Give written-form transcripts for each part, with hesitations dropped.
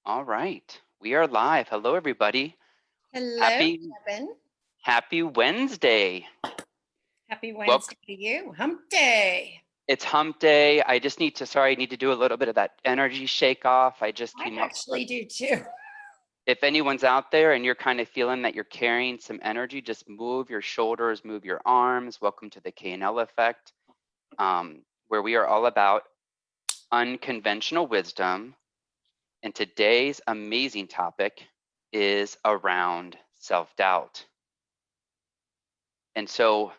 All right, we are live. Hello, everybody. Hello, Happy Kevin. Happy Wednesday. Happy Well, Wednesday to you. Hump day. it's Hump Day. I need to do a little bit of that energy shake off. I just I came up for. actually do too. If anyone's out there and you're kind of feeling that you're carrying some energy, just move your shoulders, move your arms. Welcome to the K&L effect, where we are all about unconventional wisdom. And today's amazing topic is around self-doubt. And so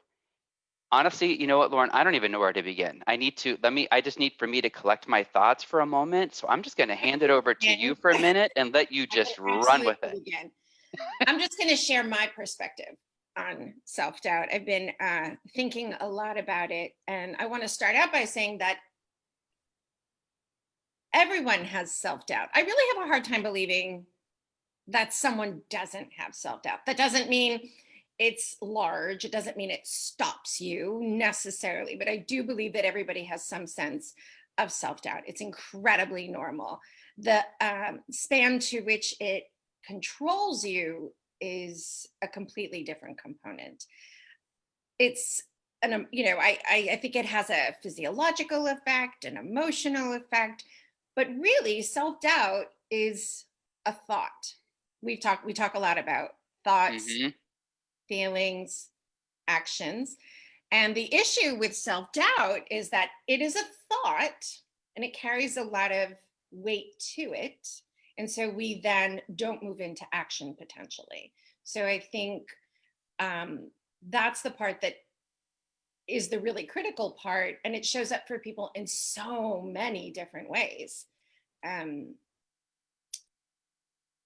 honestly, you know what, Lauren? I don't even know where to begin. I just need for me to collect my thoughts for a moment. So I'm just going to hand it over to you And for a minute and let you I can just run absolutely with it. begin. I'm just going to share my perspective on self-doubt. I've been thinking a lot about it, and I want to start out by saying that everyone has self-doubt. I really have a hard time believing that someone doesn't have self-doubt. That doesn't mean it's large. It doesn't mean it stops you necessarily, but I do believe that everybody has some sense of self-doubt. It's incredibly normal. The span to which it controls you is a completely different component. It's I think it has a physiological effect, an emotional effect, but really self-doubt is a thought. We talk a lot about thoughts, Hmm. feelings, actions. And the issue with self-doubt is that it is a thought and it carries a lot of weight to it. And so we then don't move into action potentially. So I think that's the part that is the really critical part. And it shows up for people in so many different ways. Um,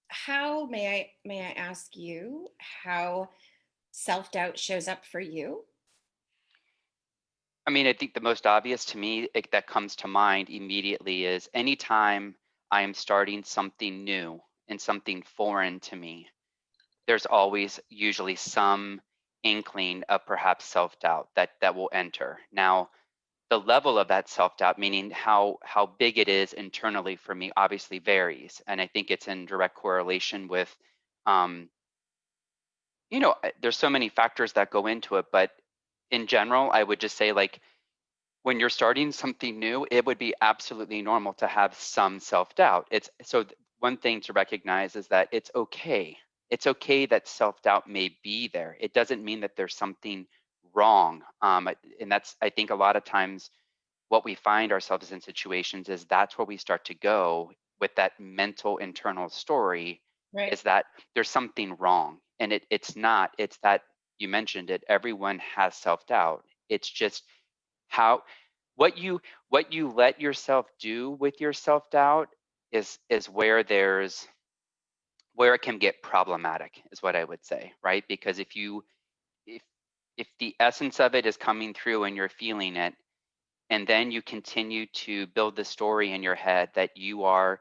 how may I ask you how self-doubt shows up for you? I mean, I think the most obvious to me that comes to mind immediately is anytime I am starting something new and something foreign to me, there's always usually some inkling of perhaps self-doubt that will enter. Now, the level of that self-doubt, meaning how big it is internally for me, obviously varies, and I think it's in direct correlation with, um, there's so many factors that go into it, but in general, I would just say like when you're starting something new, it would be absolutely normal to have some self-doubt. One thing to recognize is that it's okay. It's okay that self-doubt may be there. It doesn't mean that there's something wrong, and that's I think a lot of times what we find ourselves in situations is that's where we start to go with that mental internal story, Right. is that there's something wrong. And it's not, it's that you mentioned it, everyone has self-doubt. It's just how what you let yourself do with your self-doubt is where it can get problematic, is what I would say, right? Because if if the essence of it is coming through and you're feeling it, and then you continue to build the story in your head that you are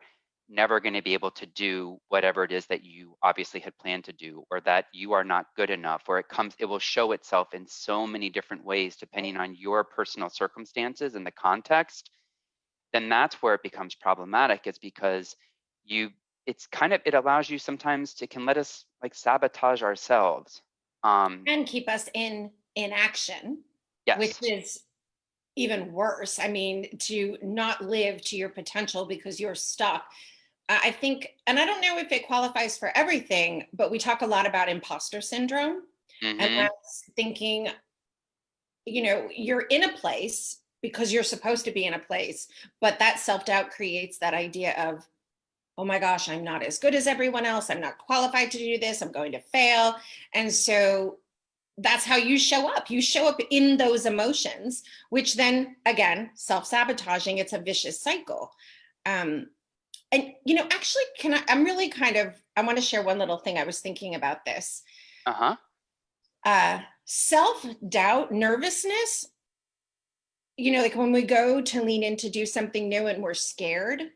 never going to be able to do whatever it is that you obviously had planned to do, or that you are not good enough, or it will show itself in so many different ways depending on your personal circumstances and the context. Then that's where it becomes problematic, is because you it allows you sometimes to can let us like sabotage ourselves. And keep us in inaction, which Yes. is even worse. I mean, to not live to your potential because you're stuck. I think, and I don't know if it qualifies for everything, but we talk a lot about imposter syndrome. And Hmm. that's thinking, you're in a place because you're supposed to be in a place, but that self doubt creates that idea of, oh my gosh, I'm not as good as everyone else. I'm not qualified to do this. I'm going to fail. And so that's how you show up. You show up in those emotions, which then again, self-sabotaging. It's a vicious cycle. um and actually, I'm really I want to share one little thing. I was thinking about this. Uh-huh. Self-doubt, nervousness, like when we go to lean in to do something new and we're scared.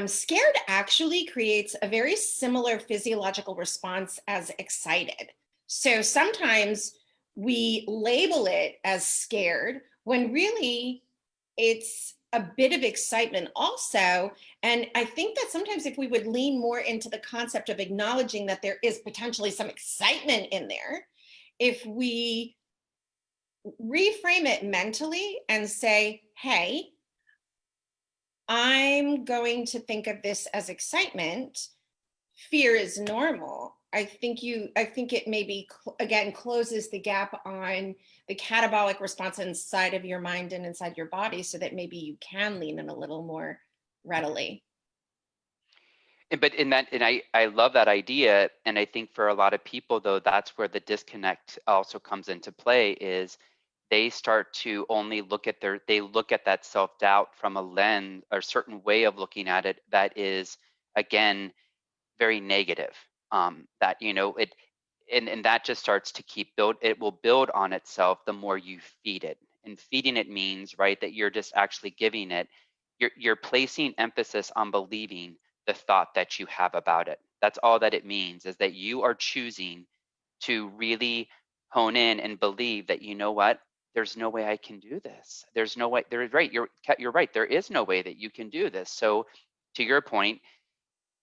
Scared actually creates a very similar physiological response as excited. So sometimes we label it as scared when really it's a bit of excitement also. And I think that sometimes if we would lean more into the concept of acknowledging that there is potentially some excitement in there, if we reframe it mentally and say, hey, I'm going to think of this as excitement. Fear is normal. I think it maybe again closes the gap on the catabolic response inside of your mind and inside your body so that maybe you can lean in a little more readily. But in that, and I love that idea. And I think for a lot of people, though, that's where the disconnect also comes into play is they start to only look at they look at that self-doubt from a lens or a certain way of looking at it that is, again, very negative. That, it, and that just starts to it will build on itself the more you feed it. And feeding it means, right, that you're just actually giving it, you're placing emphasis on believing the thought that you have about it. That's all that it means, is that you are choosing to really hone in and believe that, you know what, there's no way I can do this. There's no way. Right. You're right. There is no way that you can do this. So, to your point,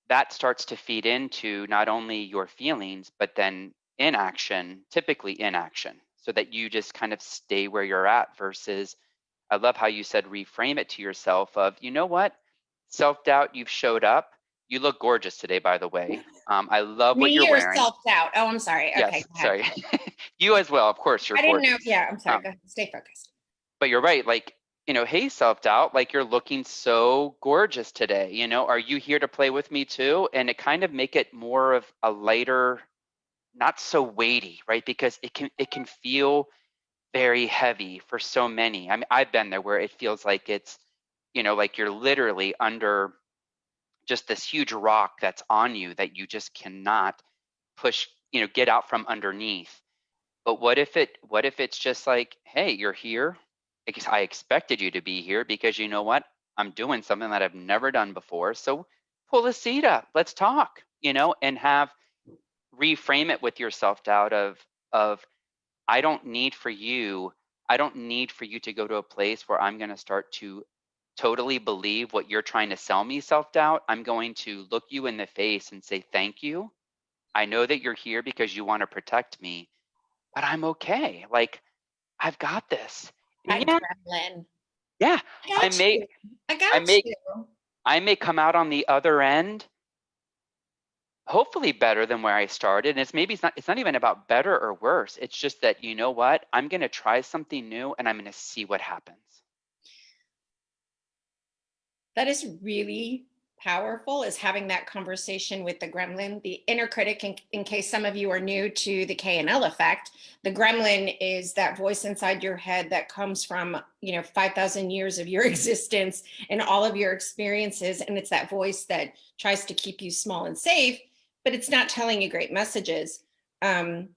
that starts to feed into not only your feelings, but then inaction, typically inaction, so that you just kind of stay where you're at versus, I love how you said reframe it to yourself of, you know what, self-doubt, you've showed up. You look gorgeous today, by the way. I love what Me you're or wearing. self-doubt? Oh, I'm sorry. Okay, Yes, go ahead. sorry. You as well, of course, you're I didn't know. gorgeous. Yeah, I'm sorry. Um, Go ahead. Stay focused. but you're right, like, hey, self-doubt, like you're looking so gorgeous today. Are you here to play with me too? And it kind of make it more of a lighter, not so weighty, right? Because it can feel very heavy for so many. I mean, I've been there where it feels like it's, like you're literally under just this huge rock that's on you that you just cannot push, get out from underneath. But what if it's just like, hey, you're here. I expected you to be here because you know what? I'm doing something that I've never done before. So pull a seat up. Let's talk, and reframe it with your self-doubt of I don't need for you, I don't need for you to go to a place where I'm going to start to totally believe what you're trying to sell me, self-doubt. I'm going to look you in the face and say, thank you. I know that you're here because you want to protect me, but I'm okay. Like, I've got this. And That yeah, gremlin. yeah, I I got may, you. I I got may, you. I may come out on the other end, hopefully better than where I started. And it's not even about better or worse. It's just that, you know what? I'm going to try something new and I'm going to see what happens. That is really powerful, is having that conversation with the gremlin, the inner critic. In case some of you are new to the K&L effect, the gremlin is that voice inside your head that comes from 5,000 years of your existence and all of your experiences, and it's that voice that tries to keep you small and safe, but it's not telling you great messages.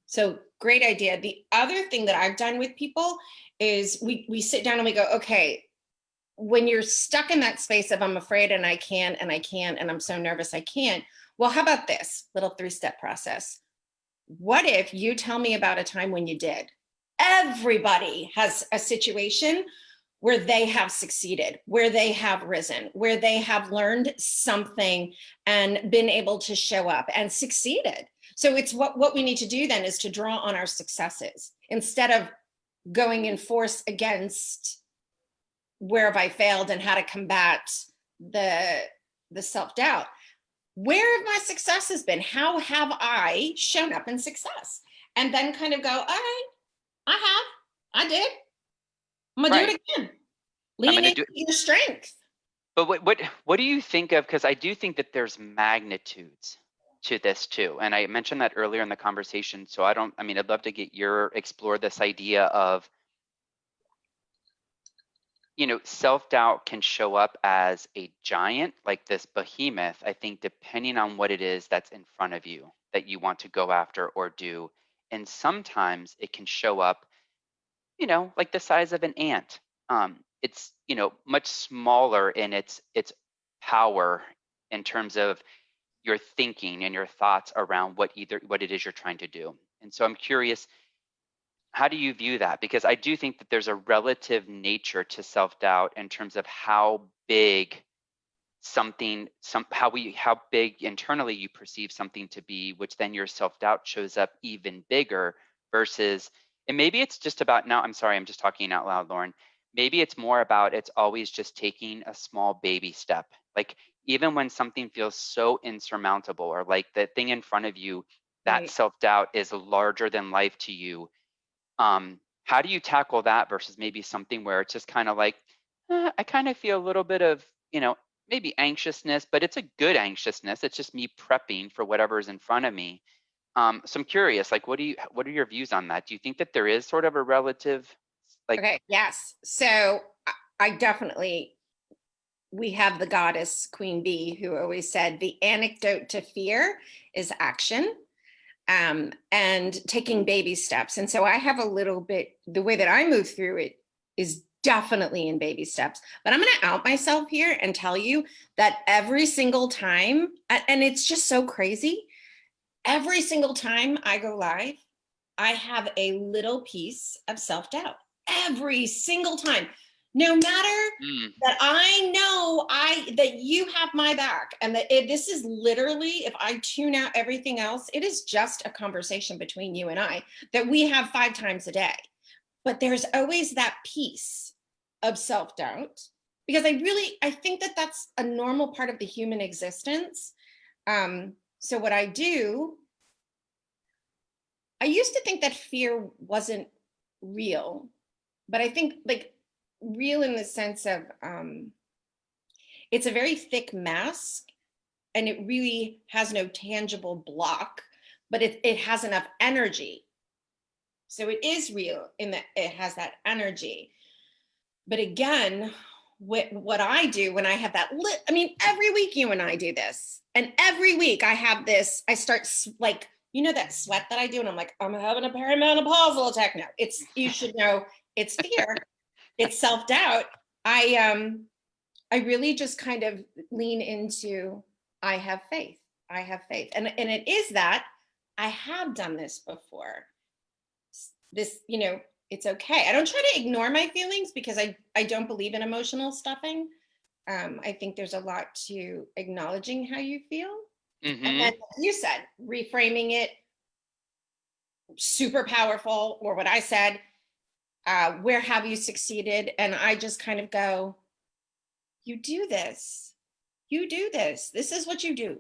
So great idea. The other thing that I've done with people is we sit down and we go, okay, when you're stuck in that space of I'm afraid and I can't and I can't and I'm so nervous I can't, well, how about this little 3-step process? What if you tell me about a time when you did? Everybody has a situation where they have succeeded, where they have risen, where they have learned something and been able to show up and succeeded. So it's what we need to do then is to draw on our successes instead of going in force against where have I failed and how to combat the self-doubt. Where have my successes been? How have I shown up in success? And then kind of go, all right, I did. I'm gonna do Right. it again. I'm Lean going to into do your strength. But what do you think of? Because I do think that there's magnitudes to this too, and I mentioned that earlier in the conversation. So I mean, I'd love to get explore this idea of, self-doubt can show up as a giant, like this behemoth. I think depending on what it is that's in front of you that you want to go after or do, and sometimes it can show up, like the size of an ant. It's, much smaller in its power in terms of your thinking and your thoughts around what it is you're trying to do. And so I'm curious, how do you view that? Because I do think that there's a relative nature to self-doubt in terms of how big how big internally you perceive something to be, which then your self-doubt shows up even bigger versus, and maybe it's just about, now I'm sorry, I'm just talking out loud, Lauren. Maybe it's more about it's always just taking a small baby step. Like even when something feels so insurmountable, or like the thing in front of you, that Right. self-doubt is larger than life to you. How do you tackle that versus maybe something where it's just kind of like, I kind of feel a little bit of, maybe anxiousness, but it's a good anxiousness. It's just me prepping for whatever is in front of me. So I'm curious, like, what are your views on that? Do you think that there is sort of a relative, like, Okay. Yes. So I definitely, we have the goddess Queen Bee who always said the antidote to fear is action, and taking baby steps. And so I have a little bit, the way that I move through it is definitely in baby steps. But I'm going to out myself here and tell you that every single time, and it's just so crazy, every single time I go live, I have a little piece of self doubt every single time. No matter mm, that I know that you have my back, and that this is literally, if I tune out everything else, it is just a conversation between you and I that we have 5 times a day. But there's always that piece of self doubt, because I think that that's a normal part of the human existence. So what I do, I used to think that fear wasn't real, but I think like real in the sense of, it's a very thick mask, and it really has no tangible block, but it has enough energy. So it is real in that it has that energy. But again, what I do when I have that I mean, every week you and I do this, and every week I have this, I start like, that sweat that I do, and I'm like, I'm having a perimenopausal attack now. You should know, it's fear, it's self-doubt. I really just kind of lean into, I have faith. I have faith. And it is that I have done this before. This, it's okay. I don't try to ignore my feelings, because I don't believe in emotional stuffing. I think there's a lot to acknowledging how you feel. And then mm-hmm. like you said, reframing it, super powerful. Or what I said, where have you succeeded? And I just kind of go, you do this. You do this. This is what you do,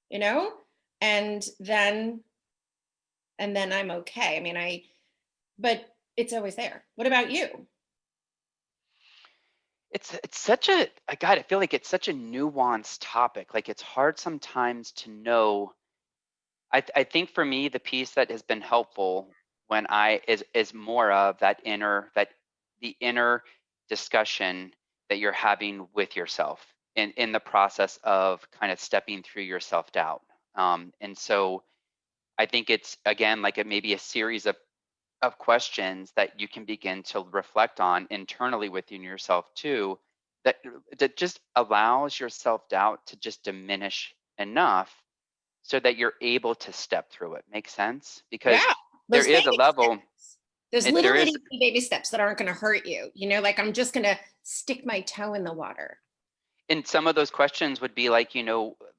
you know? And then I'm okay. I mean, but it's always there. What about you? It's such a, God, I feel like it's such a nuanced topic. Like it's hard sometimes to know. I think for me, the piece that has been helpful when is more of the inner discussion that you're having with yourself in the process of kind of stepping through your self-doubt. And so I think it's again like maybe a series of questions that you can begin to reflect on internally within yourself too, that just allows your self-doubt to just diminish enough so that you're able to step through it. Make sense? Because Yeah. there Those is a baby level, steps. Those there little is, itty bitty baby steps that aren't going to hurt you. Like I'm just going to stick my toe in the water. and some of those questions would be like,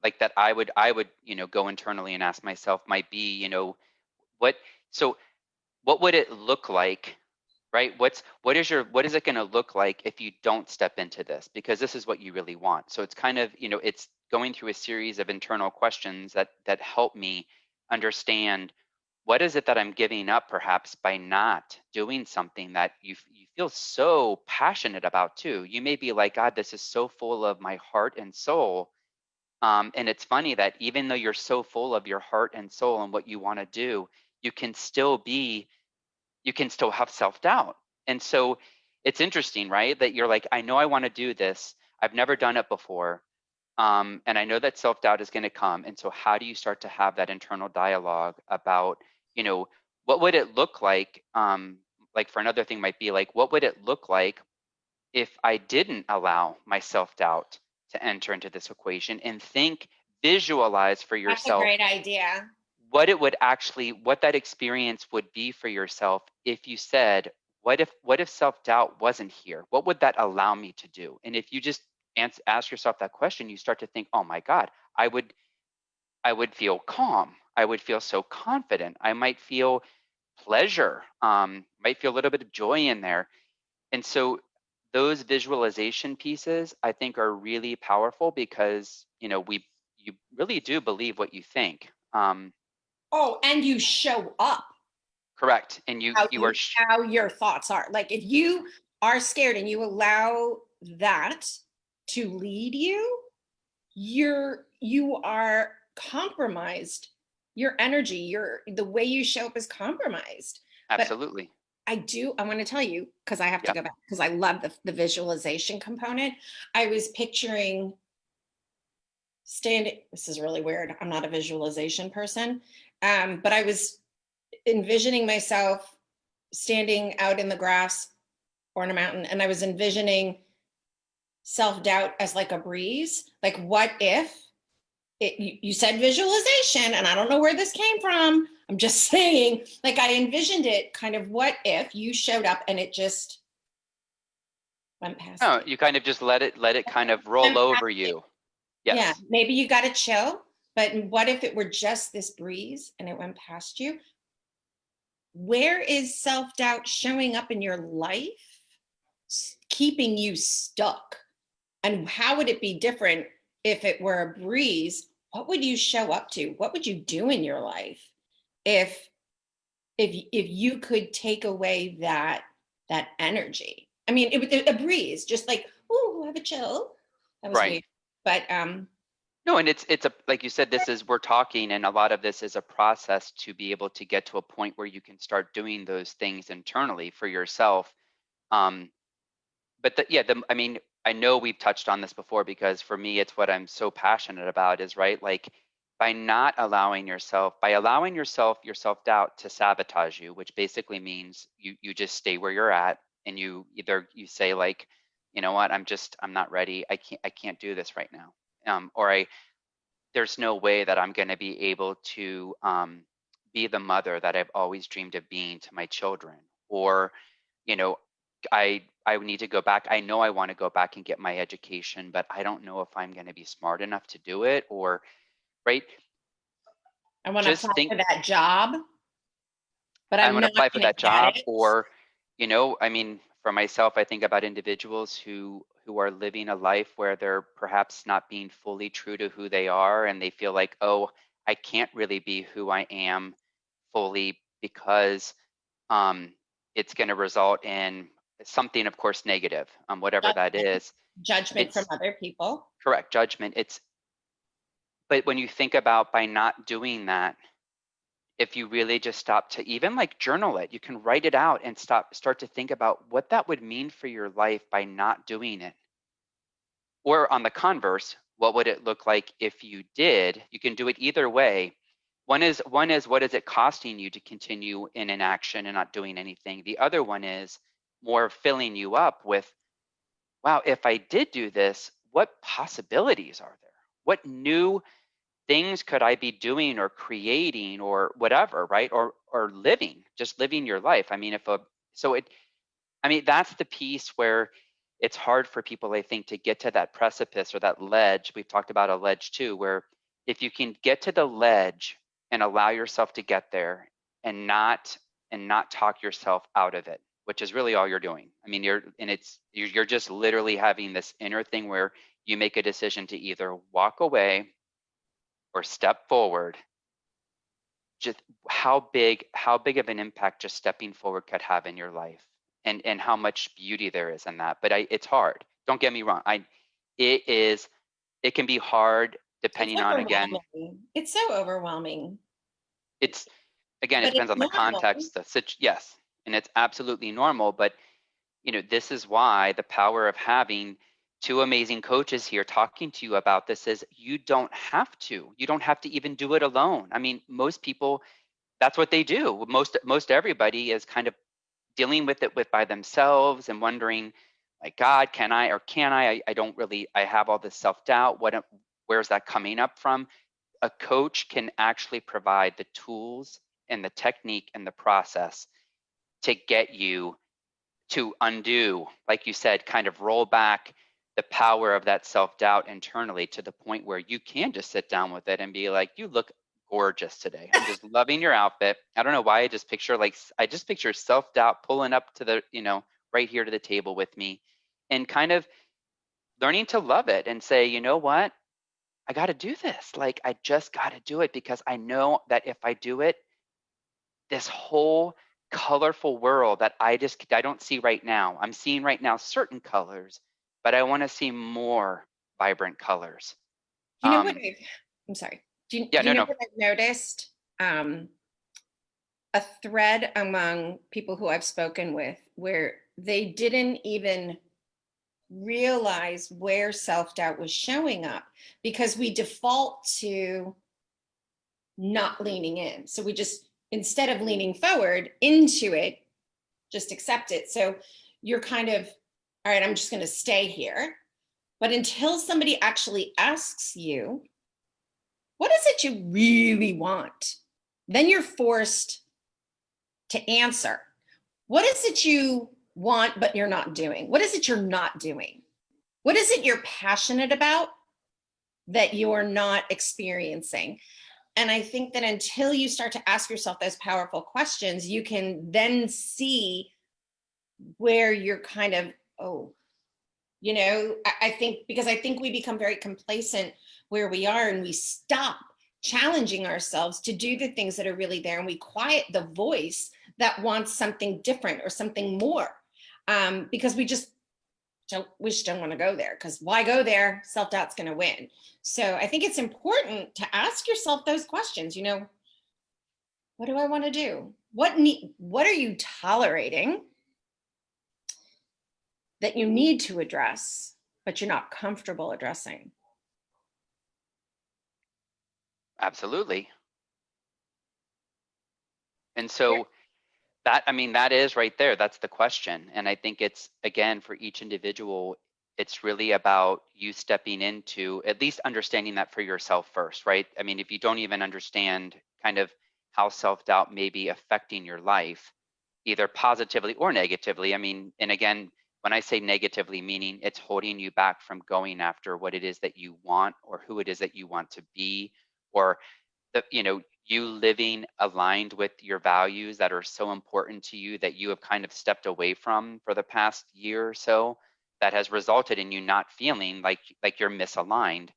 like that I would, go internally and ask myself might be, what, so what would it look like, right? What is it going to look like if you don't step into this? Because this is what you really want. So it's kind of, it's going through a series of internal questions that help me understand what is it that I'm giving up perhaps by not doing something that you feel so passionate about too. You may be like, God, this is so full of my heart and soul. And it's funny that even though you're so full of your heart and soul and what you want to do, you can still be you can still have self-doubt. And so it's interesting, right? That you're like, I know I want to do this. I've never done it before. And I know that self-doubt is going to come. And so how do you start to have that internal dialogue about, you know, what would it look like for another thing might be like, what would it look like if I didn't allow my self-doubt to enter into this equation and visualize for That's a yourself great idea. what that experience would be for yourself if you said, what if self-doubt wasn't here? What would that allow me to do? And if you just ask yourself that question, you start to think, oh my God, I would feel calm. I would feel so confident. I might feel pleasure, might feel a little bit of joy in there. And so those visualization pieces, I think, are really powerful because, you really do believe what you think. Oh, and you show up Correct. And you are, how your thoughts are. Like if you are scared and you allow that to lead you, you are compromised. Your energy, the way you show up is compromised. But absolutely. I want to tell you, because I have to Yeah. go back, because I love the visualization component. I was picturing standing, this is really weird. I'm not a visualization person. But I was envisioning myself standing out in the grass or in a mountain, and I was envisioning self-doubt as like a breeze. Like, what if you said visualization, and I don't know where this came from. I'm just saying, like, I envisioned it kind of, what if you showed up and it just went past No, you? you kind of just let it kind of roll over you. Yeah, Yes. maybe you got to chill, but what if it were just this breeze and it went past you? Where is self-doubt showing up in your life, keeping you stuck? And how would it be different if it were a breeze? What would you show up to? What would you do in your life if if you could take away that energy? I mean, it was a breeze, just like, oh, have a chill. That was Right. weird. But No, and it's a, like you said, we're talking, and a lot of this is a process to be able to get to a point where you can start doing those things internally for yourself. Um, but I mean, I know we've touched on this before because for me, it's what I'm so passionate about is, right? Like by allowing yourself your self-doubt to sabotage you, which basically means you just stay where you're at, and you say like, you know what, I'm not ready. I can't do this right now. Or there's no way that I'm going to be able to be the mother that I've always dreamed of being to my children. Or, you know, I need to go back. I know I want to go back and get my education, but I don't know if I'm going to be smart enough to do it. Or, right? I want to apply Just think, for that job, but I I'm want to not apply for going to that get job. it. Or, I mean, for myself, I think about individuals who are living a life where they're perhaps not being fully true to who they are, and they feel like, oh, I can't really be who I am fully because um, it's going to result in something, of course, negative, whatever that Judgment, is. judgment from It's other people. correct judgment. But when you think about by not doing that, if you really just stop to even like journal it, you can write it out and start to think about what that would mean for your life by not doing it. Or on the converse, what would it look like if you did? You can do it either way. One is what is it costing you to continue in inaction and not doing anything? The other one is more filling you up with, wow, if I did do this, what possibilities are there? What new things could I be doing or creating or whatever, right? Or living, just living your life. I mean, that's the piece where it's hard for people, I think, to get to that precipice or that ledge. We've talked about a ledge too, where if you can get to the ledge and allow yourself to get there and not talk yourself out of it, which is really all you're doing. I mean, you're just literally having this inner thing where you make a decision to either walk away or step forward. Just how big of an impact just stepping forward could have in your life, and how much beauty there is in that. But it's hard, don't get me wrong. It can be hard It's depending on, again, overwhelming. It's so overwhelming, it's again, it but depends it's on the normal. context, yes, and it's absolutely normal. But this is why the power of having two amazing coaches here talking to you about this is you don't have to even do it alone. I mean, most people, that's what they do. Most everybody is kind of dealing with it by themselves and wondering, like, God, can I or can I don't really, I have all this self-doubt. Where's that coming up from? a coach can actually provide the tools and the technique and the process to get you to undo, like you said, kind of roll back the power of that self-doubt internally to the point where you can just sit down with it and be like, you look gorgeous today. I'm just loving your outfit. I don't know why I just picture self-doubt pulling up to the, right here to the table with me and kind of learning to love it and say, you know what? I got to do this. Like, I just got to do it because I know that if I do it, this whole colorful world that I don't see right now. I'm seeing right now certain colors, but I want to see more vibrant colors. You know what I'm sorry. Yeah, Do you know no. what I've noticed? A thread among people who I've spoken with where they didn't even realize where self-doubt was showing up because we default to not leaning in. So we just, instead of leaning forward into it, just accept it. So you're kind of, all right, I'm just going to stay here. But until somebody actually asks you, what is it you really want? Then you're forced to answer. What is it you want, but you're not doing? What is it you're not doing? What is it you're passionate about that you're not experiencing? And I think that until you start to ask yourself those powerful questions, you can then see where you're kind of, oh, I think, because I think we become very complacent where we are and we stop challenging ourselves to do the things that are really there, and we quiet the voice that wants something different or something more, because we just don't want to go there, because why go there? Self-doubt's going to win. So I think it's important to ask yourself those questions. What do I want to do? What are you tolerating that you need to address, but you're not comfortable addressing? Absolutely. And so that is right there. That's the question. And I think it's, again, for each individual, it's really about you stepping into at least understanding that for yourself first, right? I mean, if you don't even understand kind of how self-doubt may be affecting your life, either positively or negatively. I mean, and again, when I say negatively, meaning it's holding you back from going after what it is that you want or who it is that you want to be, or you living aligned with your values that are so important to you that you have kind of stepped away from for the past year or so, that has resulted in you not feeling like you're misaligned.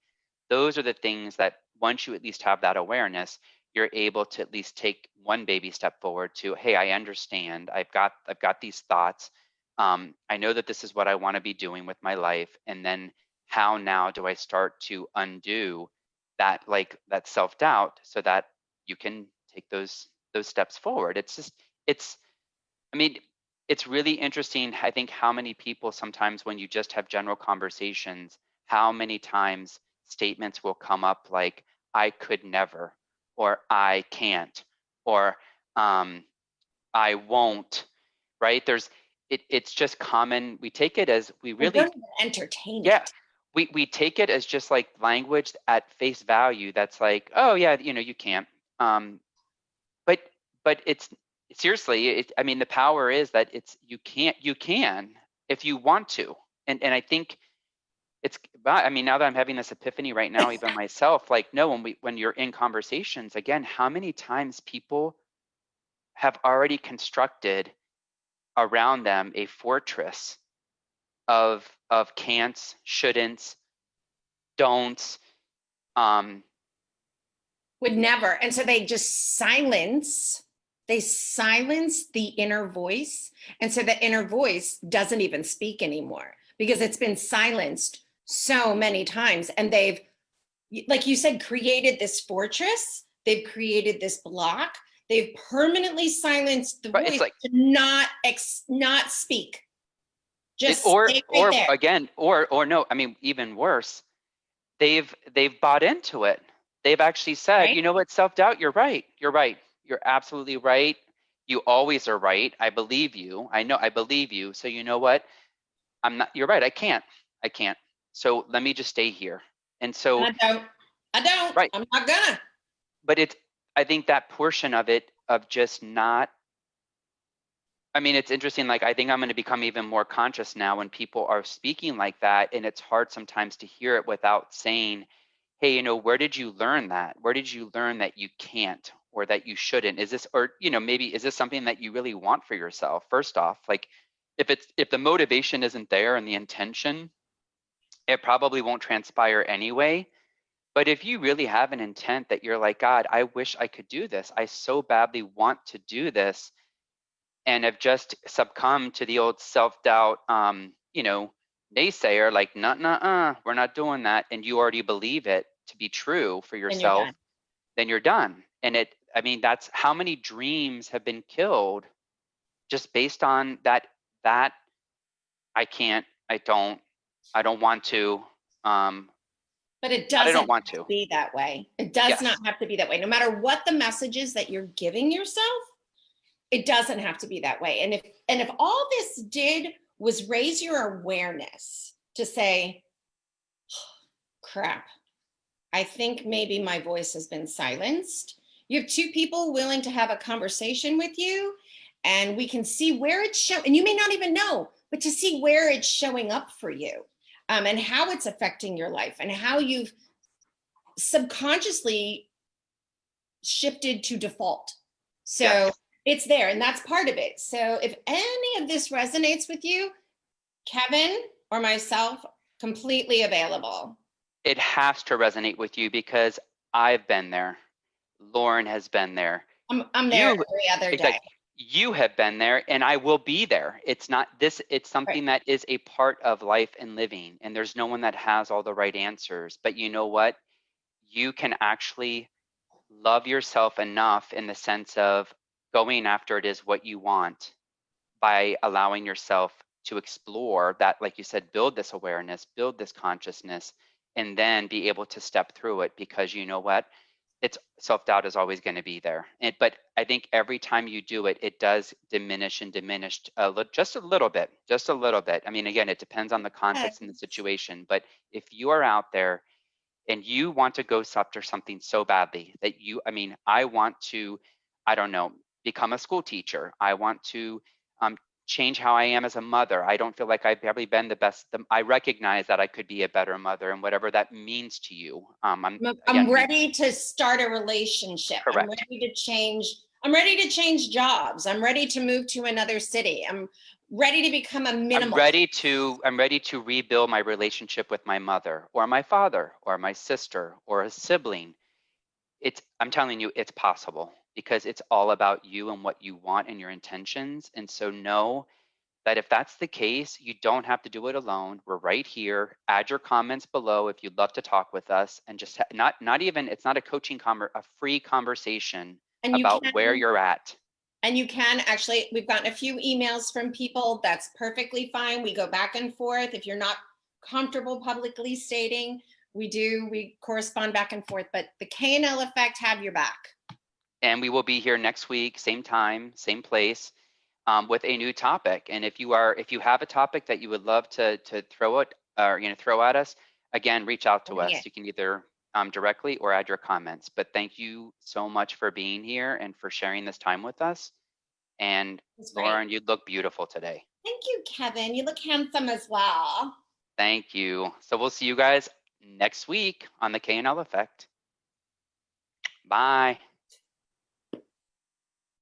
Those are the things that once you at least have that awareness, you're able to at least take one baby step forward to, hey, I understand. I've got these thoughts. I know that this is what I want to be doing with my life. And then how now do I start to undo that self-doubt so that you can take those steps forward? It's I mean, it's really interesting, I think, how many people sometimes when you just have general conversations, how many times statements will come up like, I could never, or I can't, or I won't, right? It's just common. We take it as we Or really, don't even entertain yeah, it. we take it as just like language at face value. That's like, oh yeah, you can't. Um, but it's seriously, I mean, the power is that you can if you want to. And I think I mean, now that I'm having this epiphany right now, even myself, like, no, when you're in conversations, again, how many times people have already constructed around them a fortress of can'ts, shouldn'ts, don'ts. Would never. And so they silence the inner voice. And so the inner voice doesn't even speak anymore because it's been silenced so many times. And they've, like you said, created this fortress. They've created this block. They've permanently silenced the But it's voice like, to not speak. Just stay right or there. again, or no, I mean, even worse, they've bought into it. They've actually said, Right. you know what, self-doubt, you're right. You're right. You're absolutely right. You always are right. I believe you. I know I believe you. So you know what? I'm not, you're right. I can't. So let me just stay here. And And so I don't. I don't. Right. I'm not gonna. But I think that portion of it, of just not, I mean, it's interesting. Like, I think I'm going to become even more conscious now when people are speaking like that. And it's hard sometimes to hear it without saying, hey, where did you learn that? Where did you learn that you can't or that you shouldn't? Is this, or, maybe is this something that you really want for yourself? First off, like, if the motivation isn't there and the intention, it probably won't transpire anyway. But if you really have an intent that you're like, God, I wish I could do this. I so badly want to do this, and have just succumbed to the old self-doubt, naysayer, like, we're not doing that, and you already believe it to be true for Then you're yourself, done. then you're done. And I mean, that's how many dreams have been killed just based on that I can't, I don't want to, But it I doesn't don't have want to to. be that way. It does not Yes, have to be that way. No matter what the message is that you're giving yourself, it doesn't have to be that way. And if all this did was raise your awareness to say, crap, I think maybe my voice has been silenced. You have two people willing to have a conversation with you, and we can see where it's showing. And you may not even know, but to see where it's showing up for you, and how it's affecting your life, and how you've subconsciously shifted to default. So yes. it's there, and that's part of it. So if any of this resonates with you, Kevin or myself, completely available. It has to resonate with you because I've been there. Lauren has been there. I'm there You, every other day. exactly, you have been there, and I will be there. It's not this, it's Right. something that is a part of life and living, and there's no one that has all the right answers. But you know what? You can actually love yourself enough in the sense of going after it is what you want by allowing yourself to explore that, like you said, build this awareness, build this consciousness, and then be able to step through it. Because you know what? It's self-doubt is always going to be there. But I think every time you do it, it does diminish and diminish just a little bit, just a little bit. I mean, again, it depends on the Yes. context and the situation. But if you are out there and you want to go after something so badly that I mean, I want to, I don't know, become a school teacher. I want to change how I am as a mother. I don't feel like I've probably been the best. I recognize that I could be a better mother, and whatever that means to you. I'm I mean, ready to start a relationship. I'm correct. ready to change. I'm ready to change jobs. I'm ready to move to another city. I'm ready to become a minimalist. I'm ready to rebuild my relationship with my mother or my father or my sister or a sibling. I'm telling you, it's possible because it's all about you and what you want and your intentions. And so know that if that's the case, you don't have to do it alone. We're right here. Add your comments below if you'd love to talk with us, and just not even, it's not a a free conversation And you about where can you're at. And you can actually, we've gotten a few emails from people. That's perfectly fine. We go back and forth. If you're not comfortable publicly stating, we correspond back and forth. But the K&L effect, have your back. And we will be here next week, same time, same place, with a new topic. And if you have a topic that you would love to throw it, or throw at us, again, reach out to Bring us. it. You can either directly or add your comments. But thank you so much for being here and for sharing this time with us. And It's great. Lauren, you look beautiful today. Thank you, Kevin. You look handsome as well. Thank you. So we'll see you guys next week on the K&L Effect. Bye.